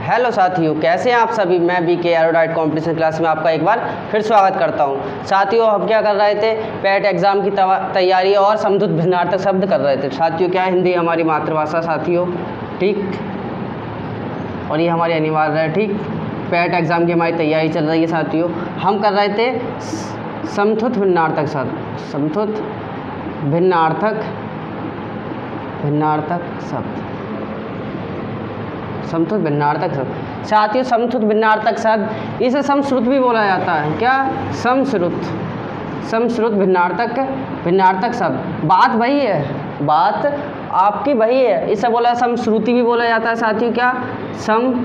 Hello साथियों, कैसे हैं आप सभी। मैं बीके एरोडाइट कंपटीशन क्लास में आपका एक बार फिर स्वागत करता हूं। साथियों, हम क्या कर रहे थे, पैट एग्ज़ाम की तैयारी और समृद्ध भिन्नार्थक शब्द कर रहे थे। साथियों, क्या हिंदी हमारी मातृभाषा साथियों, ठीक, और ये हमारी अनिवार्य है, ठीक। पैट एग्ज़ाम की हमारी तैयारी चल रही है साथियों। हम कर रहे थे समृद्ध भिन्नार्थक शब्द, समृद्ध भिन्नार्थक शब्द, समृद्ध भिन्नार्थक शब्द। साथियों, समृद्ध भिन्नार्थक शब्द, इसे समश्रुत भी बोला जाता है। क्या? समश्रुत भिन्नार्थक शब्द। बात वही है, बात आपकी वही है, इसे बोला समश्रुति भी बोला जाता है साथियों। क्या? समश्रुति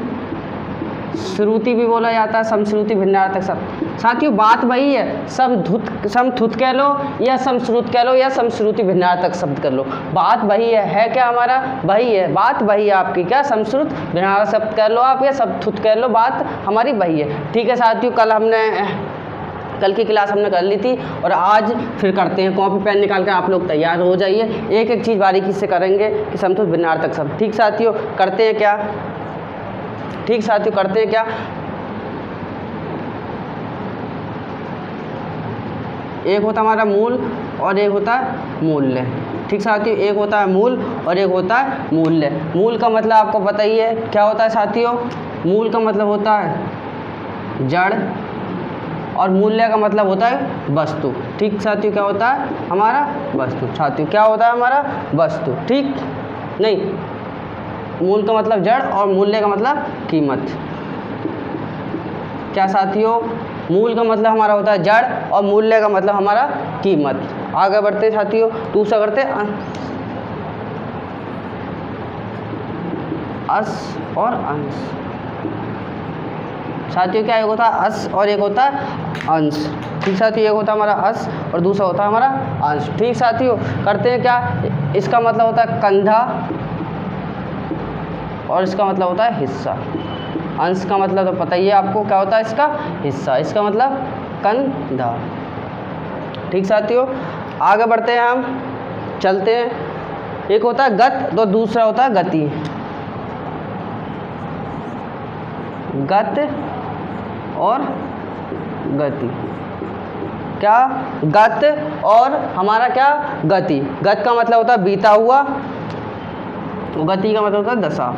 भी बोला जाता है, समश्रुति भिन्नार्थक शब्द। साथियों, बात वही है, समधुत कह लो या समश्रुत कह लो या समश्रुति भिन्नार्थक शब्द कर लो, बात वही है क्या हमारा, वही है, बात वही है आपकी। क्या? समश्रुत भिन्नार्थक शब्द कह लो आप या समधुत कह लो, बात हमारी वही है, ठीक है साथियों। कल की क्लास हमने कर ली थी और आज फिर करते हैं। कॉपी पेन निकाल कर आप लोग तैयार हो जाइए, एक एक चीज़ बारीकी से करेंगे कि समधुत भिन्नार्थक शब्द। ठीक साथियों, करते हैं क्या? ठीक साथियों, करते हैं क्या? एक होता है हमारा मूल और एक होता है मूल्य। ठीक साथियों, एक होता है मूल और एक होता है मूल्य। मूल का मतलब आपको पता ही है क्या होता है साथियों। मूल का मतलब होता है जड़ और मूल्य का मतलब होता है वस्तु। ठीक साथियों, क्या होता है हमारा? वस्तु। साथियों, क्या होता है हमारा? वस्तु। ठीक, नहीं, मूल का मतलब जड़ और मूल्य का मतलब कीमत। क्या साथियों? मूल का मतलब हमारा होता है जड़ और मूल्य का मतलब हमारा कीमत। आगे बढ़ते साथियों, दूसरा करते अस और अंश। साथियों, क्या एक होता है अस और एक होता है अंश। ठीक साथियों, एक होता है हमारा अस और दूसरा होता है हमारा अंश। ठीक साथियों, करते हैं क्या? इसका मतलब होता है कंधा और इसका मतलब होता है हिस्सा। अंश का मतलब तो पता ही है आपको, क्या होता है इसका? हिस्सा। इसका मतलब कंधा। ठीक साथियों, आगे बढ़ते हैं, हम चलते हैं। एक होता है गत तो दूसरा होता है गति। गत और गति। क्या? गत और हमारा क्या? गति। गत का मतलब होता है बीता हुआ, गति का मतलब होता है दशा,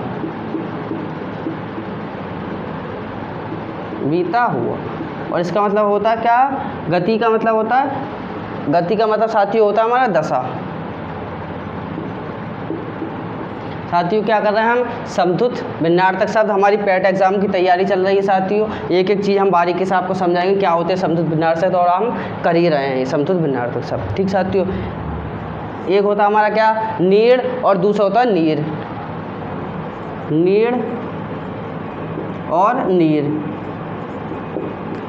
बीता हुआ। और इसका मतलब होता है क्या? गति का मतलब होता है, गति का मतलब साथियों होता है हमारा दशा। साथियों, क्या कर रहे हैं हम? समधुत भिन्नार्थक शब्द। हमारी पैट एग्जाम की तैयारी चल रही है साथियों। एक एक चीज़ हम बारीकी से आपको समझाएंगे क्या होते हैं समधुत भिन्नार्थक शब्द, और हम कर ही रहे हैं समधुत भिन्नार्थक शब्द। ठीक साथियों, एक होता है हमारा क्या? नीड़ और दूसरा होता है नीर। नीड़ और नीर।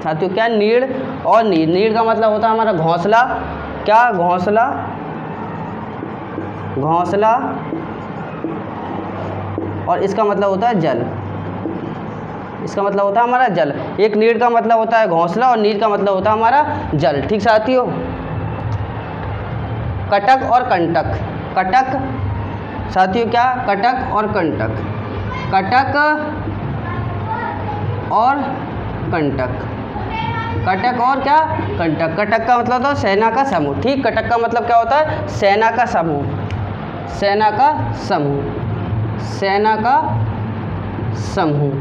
साथियों, क्या? नीड़ और नीर। नीड़ का मतलब होता है हमारा घोंसला। क्या? घोंसला, घोंसला, और इसका मतलब होता है जल। इसका मतलब होता है हमारा जल। एक नीड़ का मतलब होता है घोंसला और नीर का मतलब होता है हमारा जल। ठीक साथियों, कटक और कंटक। कटक साथियों, क्या? कटक और कंटक। कटक और कंटक। कटक और क्या? कंटक। कटक का मतलब तो सेना का समूह। ठीक, कटक का मतलब क्या होता है? सेना का समूह। सेना का समूह। सेना का समूह।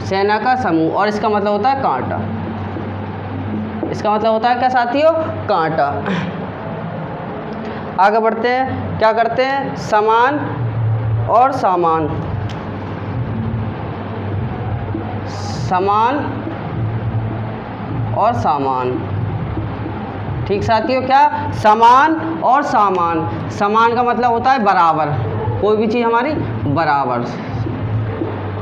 सेना का समूह। और इसका मतलब होता है कांटा। इसका मतलब होता है क्या साथियों? कांटा। आगे बढ़ते हैं, क्या करते हैं? समान और सामान। समान और सामान। ठीक साथियों, क्या? समान और सामान। समान का मतलब होता है बराबर, कोई भी चीज़ हमारी बराबर।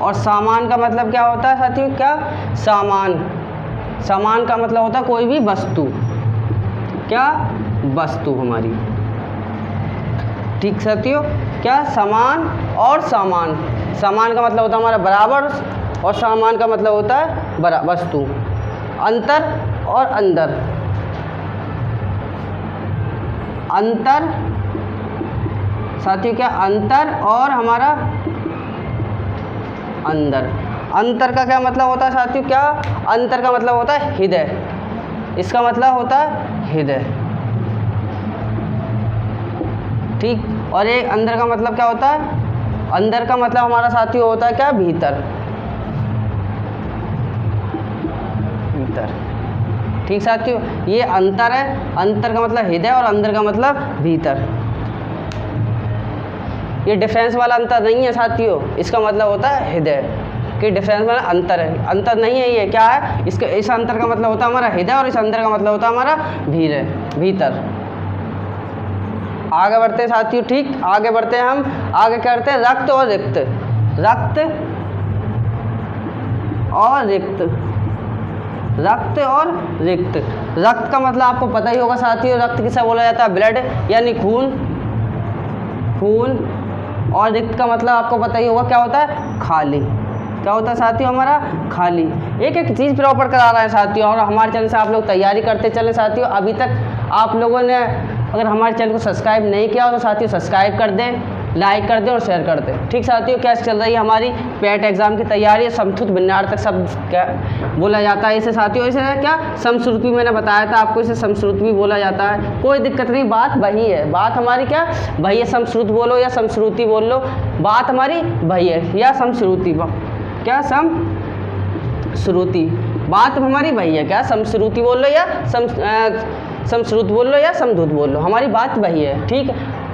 और सामान का मतलब क्या होता है साथियों? क्या? सामान। सामान का मतलब होता है कोई भी वस्तु। क्या? वस्तु हमारी। ठीक साथियों, क्या? समान और सामान। समान का मतलब होता है हमारा बराबर और सामान का मतलब होता है वस्तु। अंतर और अंदर। अंतर साथियों, क्या? अंतर और हमारा अंदर। अंतर का क्या मतलब होता है साथियों? क्या अंतर का मतलब होता है हृदय, इसका मतलब होता है हृदय, ठीक। और एक अंदर का मतलब क्या होता है? अंदर का मतलब हमारा साथियों होता है क्या? भीतर, भीतर, ठीक साथियों। ये अंतर है, अंतर का मतलब हृदय और अंदर का मतलब भीतर। ये डिफरेंस वाला अंतर नहीं है साथियों, इसका मतलब होता है हृदय कि डिफरेंस वाला अंतर है, अंतर नहीं है। ये क्या है? इसके इस अंतर का मतलब होता है हमारा हृदय और इस अंतर का मतलब होता है हमारा भीतर। आगे बढ़ते हैं साथियों, ठीक। आगे बढ़ते हैं, हम आगे करते हैं रक्त और रिक्त। रक्त और रिक्त, रक्त और रिक्त। रक्त का मतलब आपको पता ही होगा साथियों, रक्त किसे बोला जाता है? ब्लड यानी खून, खून। और रिक्त का मतलब आपको पता ही होगा क्या होता है? खाली। क्या होता है साथियों? हमारा खाली। एक एक चीज़ प्रॉपर करा रहा है साथियों, और हमारे चैनल से आप लोग तैयारी करते चले साथियों। अभी तक आप लोगों ने अगर हमारे चैनल को सब्सक्राइब नहीं किया हो तो साथियों सब्सक्राइब कर दें, लाइक कर दें और शेयर कर दें, ठीक साथियों। क्या चल रही है हमारी पेट एग्जाम की तैयारी? समथुत भिन्नार्थक शब्द क्या बोला जाता है इसे साथियों? इसे क्या समश्रुति, मैंने बताया था आपको, इसे समश्रुति भी बोला जाता है। कोई दिक्कत नहीं, बात वही है, बात हमारी क्या वही है। समश्रुत बोलो या समश्रुति बोल लो, बात हमारी वही है। या समश्रुति, क्या समश्रुति, बात हमारी वही है। क्या समश्रुति बोल लो या समश्रुत बोल लो या समधुत बोल लो, हमारी बात वही है, ठीक।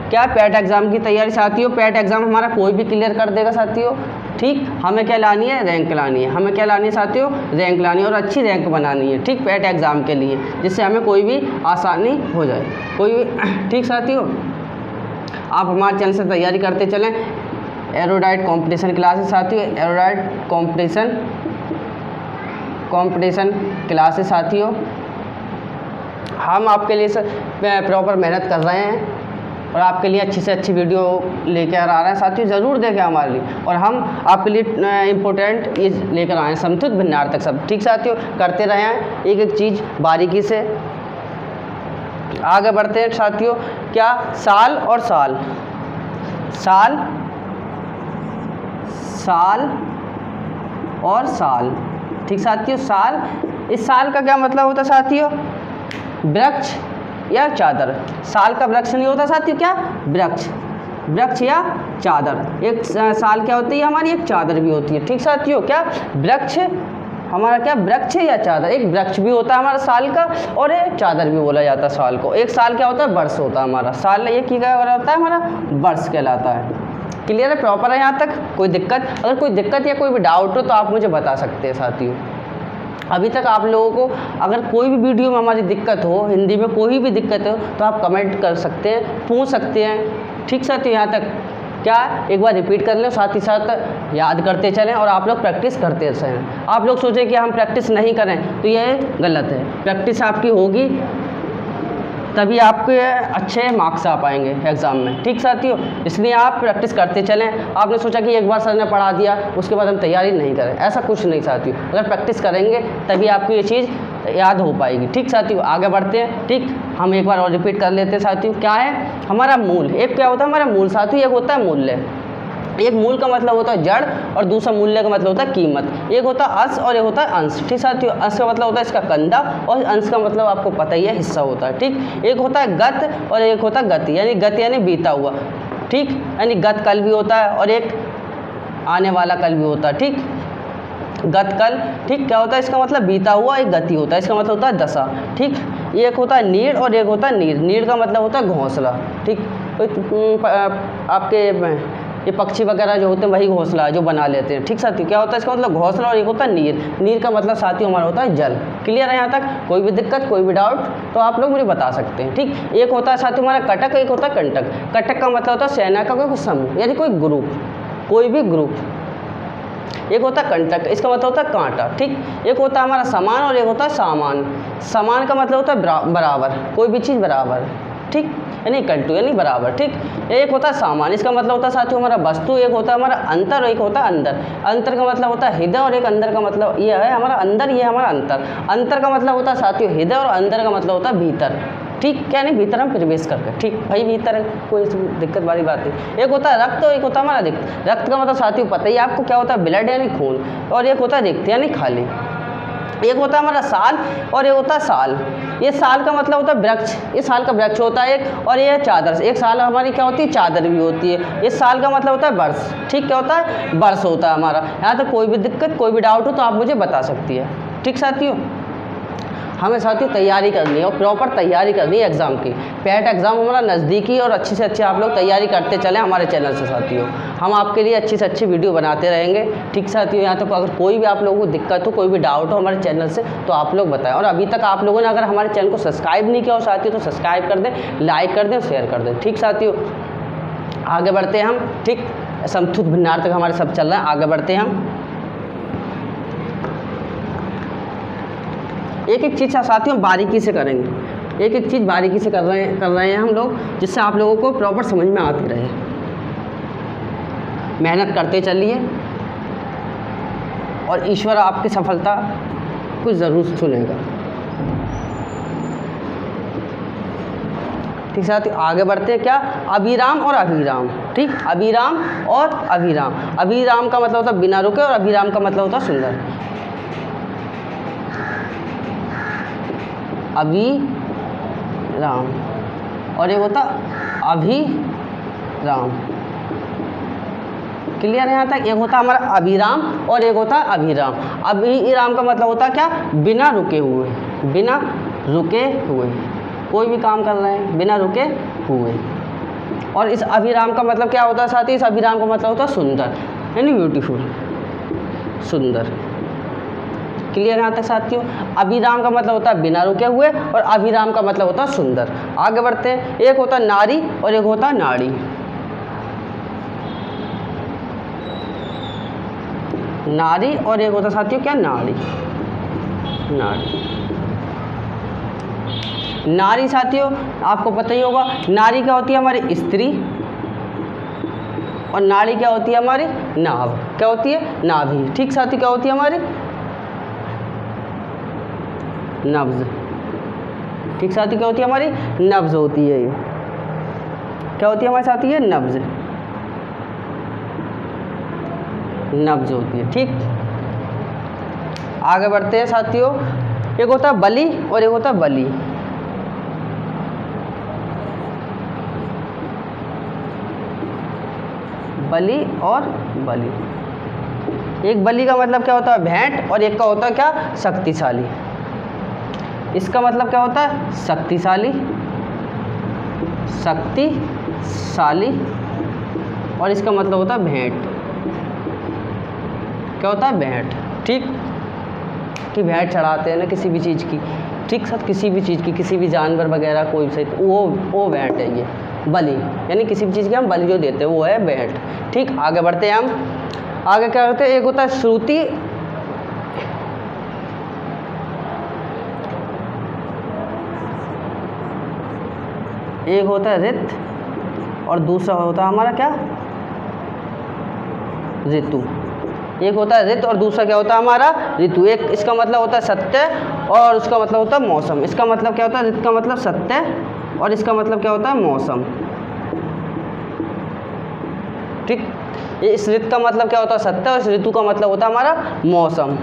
क्या पेट एग्जाम की तैयारी साथियों? पेट एग्जाम हमारा कोई भी क्लियर कर देगा साथियों, ठीक। हमें क्या लानी है? रैंक लानी है। हमें क्या लानी है साथियों? रैंक लानी है, और अच्छी रैंक बनानी है, ठीक, पेट एग्जाम के लिए, जिससे हमें कोई भी आसानी हो जाए, कोई भी, ठीक साथियों। आप हमारे चैनल से तैयारी करते चलें। एरोडाइट कॉम्पिटिशन क्लासेस साथियों, एरोडाइट कॉम्पिटिशन क्लासेस साथियों, हम आपके लिए प्रॉपर मेहनत कर रहे हैं और आपके लिए अच्छी से अच्छी वीडियो लेकर आ रहे हैं साथियों। ज़रूर देखें हमारे लिए, और हम आपके लिए इम्पोर्टेंट ये लेकर आए हैं समथुत भिन्नार्थक शब्द, ठीक साथियों। करते रहे हैं एक एक चीज़ बारीकी से। आगे बढ़ते हैं साथियों। क्या साल और साल, साल, साल और साल, ठीक साथियों। साल, इस साल का क्या मतलब होता है साथियों? वृक्ष या चादर। साल का वृक्ष नहीं होता साथियों, क्या वृक्ष, वृक्ष या चादर। एक साल क्या होती है हमारी? एक चादर भी होती है, ठीक साथियों। क्या वृक्ष हमारा क्या वृक्ष या चादर? एक वृक्ष भी होता है हमारा साल का, और एक चादर भी बोला जाता है साल को। एक साल क्या होता है? वर्ष होता है हमारा। साल एक ही क्या होता है हमारा? वर्ष कहलाता है। क्लियर है? प्रॉपर है यहाँ तक? कोई दिक्कत? अगर कोई दिक्कत या कोई भी डाउट हो तो आप मुझे बता सकते हैं साथियों। अभी तक आप लोगों को अगर कोई भी वीडियो में हमारी दिक्कत हो, हिंदी में कोई भी दिक्कत हो, तो आप कमेंट कर सकते हैं, पूछ सकते हैं, ठीक साथियों। यहाँ तक क्या एक बार रिपीट कर लें, साथ ही साथ याद करते चलें, और आप लोग प्रैक्टिस करते रहें। आप लोग सोचें कि हम प्रैक्टिस नहीं करें तो ये गलत है। प्रैक्टिस आपकी होगी तभी आपके अच्छे मार्क्स आ पाएंगे एग्ज़ाम में, ठीक साथियों। इसलिए आप प्रैक्टिस करते चलें। आपने सोचा कि एक बार सर ने पढ़ा दिया उसके बाद हम तैयारी नहीं करें, ऐसा कुछ नहीं साथियों। अगर प्रैक्टिस करेंगे तभी आपको ये चीज़ याद हो पाएगी, ठीक साथियों। आगे बढ़ते हैं, ठीक। हम एक बार और रिपीट कर लेते हैं साथियों। क्या है हमारा मूल? एक क्या होता है हमारा मूल साथियों? एक होता है मूल्य। एक मूल का मतलब होता है जड़, और दूसरा मूल्य का मतलब होता है कीमत। एक होता है अंश और एक होता है अंश, ठीक साथियों। अंश का मतलब होता है इसका कंधा, और अंश का मतलब आपको पता ही है हिस्सा होता है, ठीक। एक होता है गत और एक होता है गति, यानी गति यानी बीता हुआ, ठीक। यानी गत कल भी होता है और एक आने वाला कल भी होता है, ठीक। गत कल, ठीक। क्या होता है इसका मतलब? बीता हुआ। एक गति होता है, इसका मतलब होता है दशा, ठीक। एक होता है नीड़ और एक होता है नीर। नीर का मतलब होता है घोंसला, ठीक। आपके ये पक्षी वगैरह जो होते हैं वही घोंसला जो बना लेते हैं, ठीक साथियों। क्या होता है इसका मतलब? घोंसला। और एक होता है नीर। नीर का मतलब साथियों हमारा होता है जल। क्लियर है यहाँ तक? कोई भी दिक्कत, कोई भी डाउट तो आप लोग मुझे बता सकते हैं, ठीक। एक होता है साथियों हमारा कटक, एक होता है कंटक। कटक का मतलब होता है सेना का कोई समूह, यानी कोई ग्रुप, कोई भी ग्रुप। एक होता है कंटक, इसका मतलब होता है कांटा, ठीक। एक होता है हमारा समान और एक होता है सामान। समान का मतलब होता है बराबर, कोई भी चीज़ बराबर, ठीक, यानी इक्वल टू, यानी बराबर, ठीक। एक होता है सामान, इसका मतलब होता है साथियों हमारा वस्तु। एक होता है हमारा अंतर और एक होता है अंदर। अंतर का मतलब होता है हृदय, और एक अंदर का मतलब ये है हमारा अंदर, ये हमारा अंतर। अंतर का मतलब होता है साथियों हृदय, और अंदर का मतलब होता है भीतर, ठीक, क्या नहीं, भीतर हम प्रवेश करके, ठीक भाई भीतर है, कोई दिक्कत वाली बात नहीं। एक होता है रक्त और एक होता है हमारा रिक्त। रक्त का मतलब साथियों पता ही आपको क्या होता है, ब्लड यानी खून, और एक होता है रिक्त यानी खाली। एक होता है हमारा साल और एक होता है साल। ये साल का मतलब होता है वृक्ष, ये साल का वृक्ष होता है एक, और ये चादर। एक साल हमारी क्या होती है, चादर भी होती है। ये साल का मतलब होता है वर्ष, ठीक, क्या होता है, वर्ष होता है हमारा। यहाँ तक कोई भी दिक्कत, कोई भी डाउट हो तो आप मुझे बता सकती है, ठीक साथियों। हमें साथियों तैयारी करनी है और प्रॉपर तैयारी करनी है एग्ज़ाम की। पैट एग्ज़ाम हमारा नज़दीकी, और अच्छी से अच्छी आप लोग तैयारी करते चलें हमारे चैनल से साथियों। हम आपके लिए अच्छी से अच्छी वीडियो बनाते रहेंगे, ठीक साथियों। यहाँ तक अगर कोई भी आप लोगों को दिक्कत हो, कोई भी डाउट हो हमारे चैनल से, तो आप लोग बताएं। और अभी तक आप लोगों ने अगर हमारे चैनल को सब्सक्राइब नहीं किया हो साथियों, तो सब्सक्राइब कर दें, लाइक कर दें और शेयर कर दें, ठीक साथियों। आगे बढ़ते हैं हम, ठीक, समतुल्य भिन्नार्थक हमारे सब चल रहे हैं, आगे बढ़ते हैं हम। एक एक चीज़ साथियों बारीकी से करेंगे, एक एक चीज़ बारीकी से कर रहे हैं हम लोग, जिससे आप लोगों को प्रॉपर समझ में आती रहे। मेहनत करते चलिए और ईश्वर आपकी सफलता को ज़रूर चुनेगा, ठीक साथियों। आगे बढ़ते हैं, क्या, अभिराम और अभिराम, ठीक, अभिराम और अभिराम। अभिराम का मतलब होता है बिना रुके और अभिराम का मतलब होता है सुंदर। अभिराम और एक होता अभिराम, क्लियर है यहाँ तक। एक होता हमारा अभिराम और एक होता अभिराम। अभिराम का मतलब होता क्या, बिना रुके हुए, बिना रुके हुए कोई भी काम कर रहे हैं, बिना रुके हुए। और इस अभिराम का मतलब क्या होता है साथी, इस अभिराम का मतलब होता है सुंदर, यानी ब्यूटीफुल, सुंदर, क्लियर यहाँ तक साथियों। अभिराम का मतलब होता है बिना रुके हुए और अभिराम का मतलब होता है सुंदर। आगे बढ़ते हैं, एक होता है नारी और एक होता है नाड़ी। नारी और एक होता है साथियों क्या, नाड़ी। नाड़ी, नारी साथियों आपको पता ही होगा, नारी क्या होती है हमारी स्त्री, और नाड़ी क्या होती है हमारी नाभ, क्या होती है नाभि, ठीक साथी, क्या होती है हमारी नब्ज, ठीक साथी, क्या होती है हमारी नब्ज होती है। ये क्या होती है हमारे साथी, ये नब्ज, नब्ज होती है, ठीक। आगे बढ़ते हैं साथियों, एक होता है बलि और एक होता है बलि। बलि और बलि, एक बलि का मतलब क्या होता है भेंट, और एक का होता है क्या, शक्तिशाली। इसका मतलब क्या होता है, शक्तिशाली, शक्तिशाली, और इसका मतलब होता है भेंट, क्या होता है भेंट, ठीक, कि भेंट चढ़ाते हैं ना किसी भी चीज़ की, ठीक सर, किसी भी चीज़ की, किसी भी जानवर वगैरह कोई से, वो भेंट है ये बलि, यानी किसी भी चीज़ की हम बलि जो देते हैं वो है भेंट, ठीक। आगे बढ़ते हैं हम, आगे क्या होते हैं, एक होता है श्रुति एक होता है ऋत और दूसरा होता है हमारा क्या, ऋतु। एक होता है ऋतु और दूसरा क्या होता है हमारा ऋतु। एक इसका मतलब होता है सत्य और उसका मतलब होता है मौसम। इसका मतलब क्या होता है, ऋतु का मतलब सत्य और इसका मतलब क्या होता है मौसम, ठीक। इस ऋतु का मतलब क्या होता है सत्य और इस ऋतु का मतलब होता है हमारा मौसम।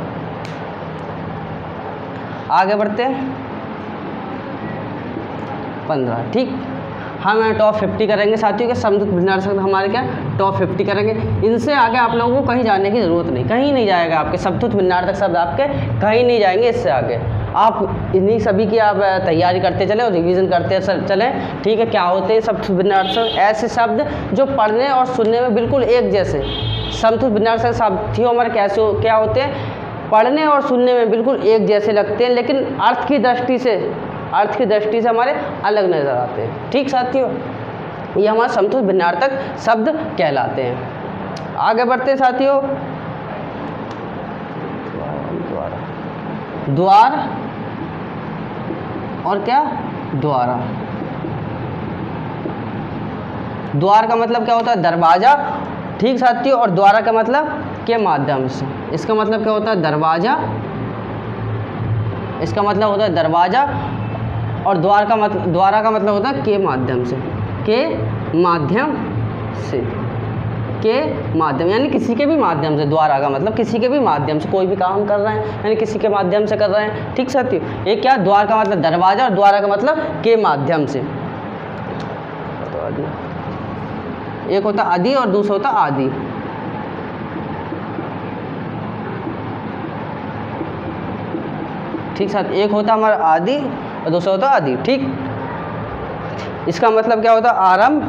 आगे बढ़ते हैं 15, ठीक। हम टॉप 50 करेंगे साथियों के समतुल्य भिन्नार्थक हमारे क्या टॉप 50 करेंगे। इनसे आगे आप लोगों को कहीं जाने की ज़रूरत नहीं, कहीं नहीं जाएगा आपके समतुल्य भिन्नार्थक शब्द आपके कहीं नहीं जाएंगे। इससे आगे आप इन्हीं सभी की आप तैयारी करते चलें और रिवीजन करते चलें, ठीक है। क्या होते हैं समतुल्य भिन्नार्थक, ऐसे शब्द जो पढ़ने और सुनने में बिल्कुल एक जैसे। समतुल्य भिन्नार्थक साथियों हमारे कैसे क्या होते हैं, पढ़ने और सुनने में बिल्कुल एक जैसे लगते हैं, लेकिन अर्थ की दृष्टि से हमारे अलग नज़र आते हैं, ठीक साथियों। ये हमारा समतुल्य भिन्नार्थक शब्द कहलाते हैं। आगे बढ़ते हैं साथियों, द्वार और क्या द्वारा। द्वार का मतलब क्या होता है दरवाज़ा, ठीक साथियों। और द्वारा का मतलब के माध्यम से, इसका मतलब क्या होता है दरवाज़ा, इसका मतलब होता है दरवाज़ा और द्वारा का मतलब होता है के माध्यम से, के माध्यम से, के माध्यम यानी किसी के भी माध्यम से। द्वारा का मतलब किसी के भी माध्यम से कोई भी काम कर रहे हैं यानी किसी के माध्यम से कर रहे हैं। ठीक साथियों, एक क्या द्वार का मतलब दरवाजा और द्वारा का मतलब के माध्यम से। एक होता आदि और दूसरा होता आदि। ठीक साथ, एक होता हमारा आदि और दूसरा होता आदि। ठीक, इसका मतलब क्या होता है आरंभ,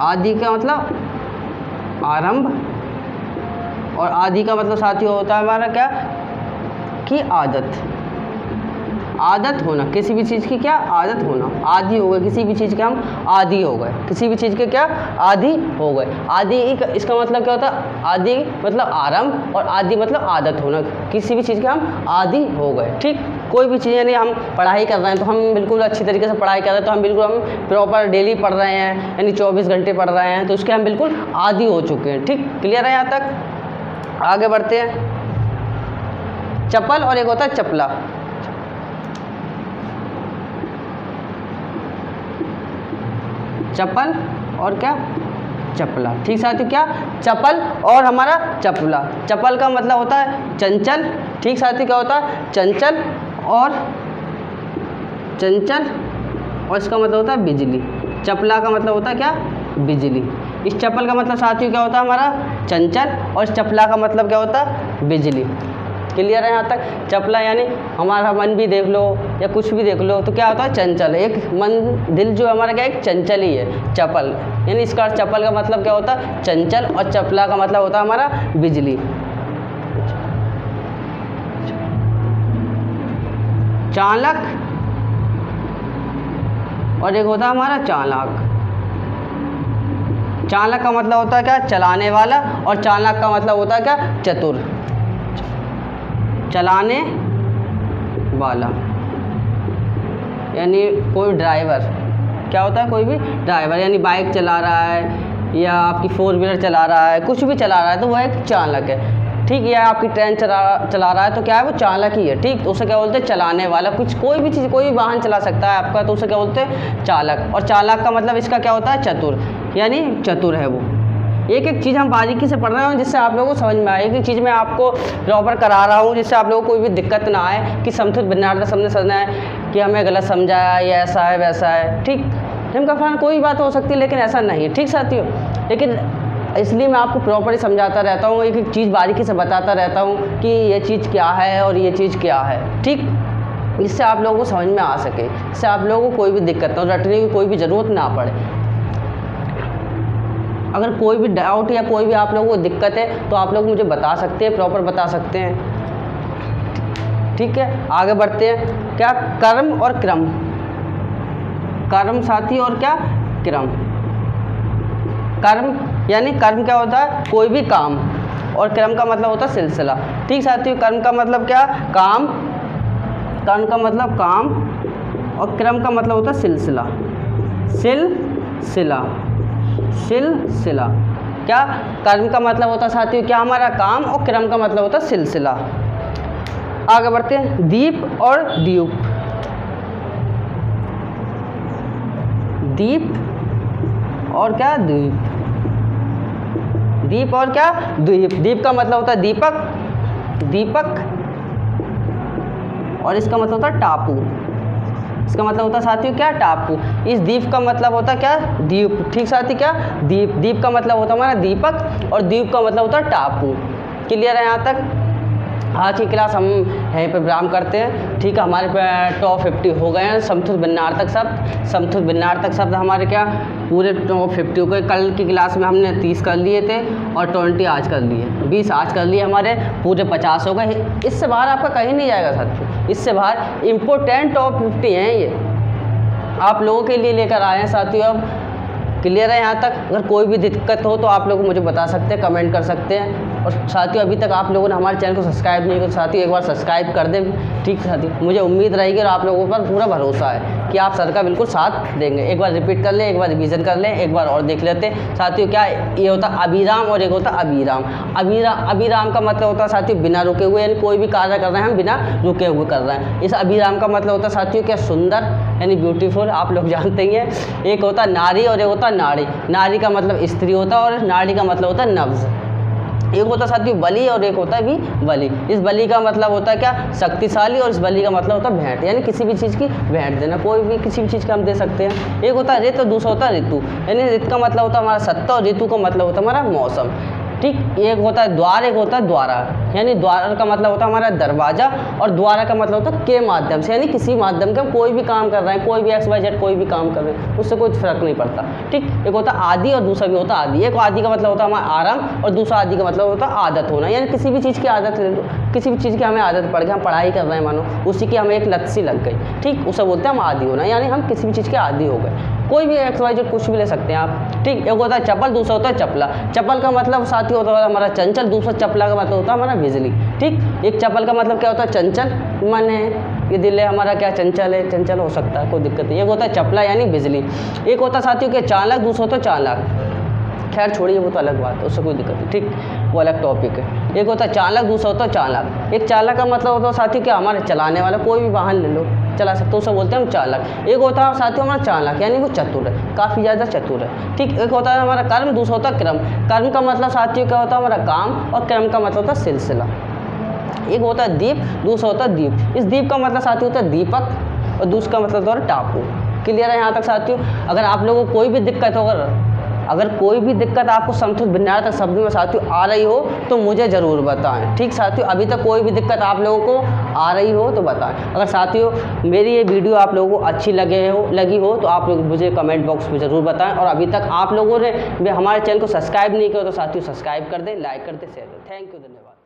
आदि का मतलब आरंभ और आदि का मतलब साथियों होता है हमारा क्या कि आदत, आदत होना किसी भी चीज़ की, क्या आदत होना। आदि हो गए किसी भी चीज़ के, हम आदि हो गए किसी भी चीज़ के, क्या आदि हो गए। आदि इसका मतलब क्या होता है आदि मतलब आरंभ और आदि मतलब आदत होना, किसी भी चीज़ के हम आदि हो गए। ठीक, कोई भी चीज़ यानी हम पढ़ाई कर रहे हैं तो हम बिल्कुल अच्छी तरीके से पढ़ाई कर रहे हैं तो हम बिल्कुल हम प्रॉपर डेली पढ़ रहे हैं यानी 24 घंटे पढ़ रहे हैं तो उसके हम बिल्कुल आदी हो चुके हैं। ठीक, क्लियर है यहाँ तक? आगे बढ़ते हैं। चप्पल और एक होता है चपला। चप्पल और क्या चपला। ठीक साथियों, क्या चप्पल और हमारा चपला। चप्पल का मतलब होता है चंचल। ठीक साथियों, क्या होता है चंचल और चंचल और इसका मतलब होता है बिजली। चपला का मतलब होता है क्या बिजली। इस चप्पल का मतलब साथियों क्या होता है हमारा चंचल और इस चपला का मतलब क्या होता है बिजली। क्लियर है यहाँ तक? चपला यानी हमारा मन भी देख लो या कुछ भी देख लो तो क्या होता है चंचल, एक मन दिल जो हमारा क्या एक चंचल ही है। चपल यानी इसका चपल का मतलब क्या होता है चंचल और चपला का मतलब होता है हमारा बिजली। चालक और एक होता है हमारा चालाक। चालक का मतलब होता है क्या चलाने वाला और चालाक का मतलब होता है क्या चतुर, चलाने वाला। यानी कोई ड्राइवर क्या होता है कोई भी ड्राइवर यानी बाइक चला रहा है या आपकी 4 व्हीलर चला रहा है, कुछ भी चला रहा है तो वह एक चालक है। ठीक है, आपकी ट्रेन चला रहा है तो क्या है वो चालक ही है। ठीक, तो उसे क्या बोलते हैं चलाने वाला। कुछ कोई भी चीज़ कोई भी वाहन चला सकता है आपका तो उसे क्या बोलते हैं चालक। और चालक का मतलब इसका क्या होता है चतुर, यानी चतुर है वो। एक एक चीज़ हम बारीकी से पढ़ रहे हैं जिससे आप लोगों को समझ में आए। एक एक चीज़ मैं आपको प्रॉपर करा रहा हूँ जिससे आप लोगों को कोई भी दिक्कत ना आए कि समतुल्य भिन्नार्थक समझना है कि हमें गलत समझाया ये ऐसा है वैसा है। ठीक, इनका फलन कोई बात हो सकती है लेकिन ऐसा नहीं है। ठीक साथियों, लेकिन इसलिए मैं आपको प्रॉपर्ली समझाता रहता हूँ, एक एक चीज़ बारीकी से बताता रहता हूँ कि ये चीज़ क्या है और ये चीज़ क्या है। ठीक, इससे आप लोगों को समझ में आ सके, इससे आप लोगों को कोई भी दिक्कत ना हो, रटने की कोई भी ज़रूरत ना पड़े। अगर कोई भी डाउट या कोई भी आप लोगों को दिक्कत है तो आप लोग मुझे बता सकते हैं, प्रॉपर बता सकते हैं। ठीक है, आगे बढ़ते हैं। क्या कर्म और क्रम। कर्म साथी और क्या क्रम। कर्म यानी कर्म क्या होता है कोई भी काम और क्रम का मतलब होता है सिलसिला। ठीक साथियों, कर्म का मतलब क्या काम, कर्म का मतलब काम और क्रम का मतलब होता है सिलसिला। सिलसिला, सिलसिला। क्या कर्म का मतलब होता है साथियों क्या हमारा काम और क्रम का मतलब होता है सिलसिला। आगे बढ़ते हैं। दीप और द्वीप। दीप और क्या द्वीप। दीप और क्या द्वीप। दीप का मतलब होता है दीपक, दीपक और इसका मतलब होता है टापू। इसका मतलब होता है साथियों क्या टापू। इस द्वीप का मतलब होता है क्या द्वीप। ठीक साथी, क्या द्वीप। द्वीप का मतलब होता है हमारा दीपक और द्वीप का मतलब होता है टापू। क्लियर है यहाँ तक? आज की क्लास हम यहीं पर विराम करते हैं। ठीक है, हमारे पे टॉप 50 हो गए हैं समतुल्य भिन्नार्थक शब्द। समतुल्य भिन्नार्थक शब्द हमारे क्या पूरे टॉप 50 हो गए। कल की क्लास में हमने 30 कर लिए थे और 20 आज कर लिए, 20 आज कर लिए, हमारे पूरे 50 हो गए। इससे बाहर आपका कहीं नहीं जाएगा साथियों, इससे बाहर इम्पोर्टेंट टॉप 50 हैं ये आप लोगों के लिए लेकर आए हैं साथियों। अब क्लियर है यहाँ तक? अगर कोई भी दिक्कत हो तो आप लोग मुझे बता सकते हैं, कमेंट कर सकते हैं। और साथियों अभी तक आप लोगों ने हमारे चैनल को सब्सक्राइब नहीं किया तो साथियों एक बार सब्सक्राइब कर दें। ठीक साथियों, मुझे उम्मीद रहेगी और आप लोगों पर पूरा भरोसा है कि आप सर का बिल्कुल साथ देंगे। एक बार रिपीट कर लें, एक बार रिवीजन कर लें, एक बार और देख लेते हैं साथियों। क्या ये होता है अभिराम और एक होता अभिराम। अभिराम का मतलब होता है साथियों बिना रुके हुए, यानी कोई भी कार्य कर रहे हैं हम बिना रुके हुए कर रहे हैं। इस अभिराम का मतलब होता है साथियों क्या सुंदर, यानी ब्यूटीफुल, आप लोग जानते ही हैं। एक होता है नारी और एक होता है नाड़ी। नारी का मतलब स्त्री होता है और नाड़ी का मतलब होता है नब्ज। एक होता है साथियों बलि और एक होता है भी बलि। इस बलि का मतलब होता है क्या शक्तिशाली, और इस बलि का मतलब होता है भेंट, यानी किसी भी चीज़ की भेंट देना, कोई भी किसी भी चीज़ का हम दे सकते हैं। एक होता है ऋत और दूसरा होता है ऋतु, यानी ऋत का मतलब होता है हमारा सत्ता और ऋतु का मतलब होता है हमारा मौसम। ठीक, एक होता है द्वार, एक होता है द्वारा, यानी द्वार का मतलब होता है हमारा दरवाजा और द्वारा का मतलब होता है के माध्यम से, यानी किसी माध्यम के हम कोई भी काम कर रहे हैं, कोई भी XYZ कोई भी काम कर रहे हैं उससे कोई फर्क नहीं पड़ता। ठीक, एक होता है आदि और दूसरा भी होता है आदि। एक आदि का मतलब होता है हमारा आराम और दूसरा आदि का मतलब होता है आदत होना, यानी किसी भी चीज़ की आदत ले लो, किसी भी चीज़ की हमें आदत पड़ गई, हम पढ़ाई कर रहे हैं मानो, उसी की हमें एक लत सी लग गई। ठीक, उसे बोलते हैं हम आदि होना, यानी हम किसी भी चीज़ के आदि हो गए। कोई भी XYZ कुछ भी ले सकते हैं आप। ठीक, एक होता है चप्पल, दूसरा होता है चपला। चप्पल का मतलब साथी होता है हमारा चंचल, दूसरा चपला का मतलब होता है हमारा बिजली। ठीक, एक चप्पल का मतलब क्या होता है चंचल, मन है, ये दिल है हमारा क्या चंचल है, चंचल हो सकता है, कोई दिक्कत नहीं। एक होता है चपला यानी बिजली। एक होता है साथियों के चालक, दूसरा होता है चालक। खैर छोड़िए वो तो अलग बात है, उससे कोई दिक्कत नहीं। ठीक, वो अलग टॉपिक है। एक होता है चालक, दूसरा होता है चालक। एक चालक का मतलब होता है साथियों क्या हमारे चलाने वाला, कोई भी वाहन ले लो चला सकते हो, उसे बोलते हैं हम चालक। एक होता है साथियों हमारा चालक, यानी वो चतुर है, काफ़ी ज़्यादा चतुर है। ठीक, एक होता है हमारा कर्म, दूसरा होता है क्रम। कर्म का मतलब साथियों क्या होता है हमारा काम, और क्रम का मतलब होता है सिलसिला। एक होता है दीप, दूसरा होता है दीप। इस दीप का मतलब साथियों होता है दीपक और दूसरा का मतलब होता है टापू। क्लियर है यहाँ तक साथियों? अगर आप लोगों को कोई भी दिक्कत हो, अगर कोई भी दिक्कत आपको समतुल्य भिन्नार्थक शब्द में साथियों आ रही हो तो मुझे ज़रूर बताएं। ठीक साथियों, अभी तक कोई भी दिक्कत आप लोगों को आ रही हो तो बताएं। अगर साथियों मेरी ये वीडियो आप लोगों को अच्छी लगी हो तो आप लोग मुझे कमेंट बॉक्स में ज़रूर बताएं। और अभी तक आप लोगों ने हमारे चैनल को सब्सक्राइब नहीं किया तो साथियों सब्सक्राइब कर दें, लाइक कर दें, शेयर करें। थैंक यू, धन्यवाद।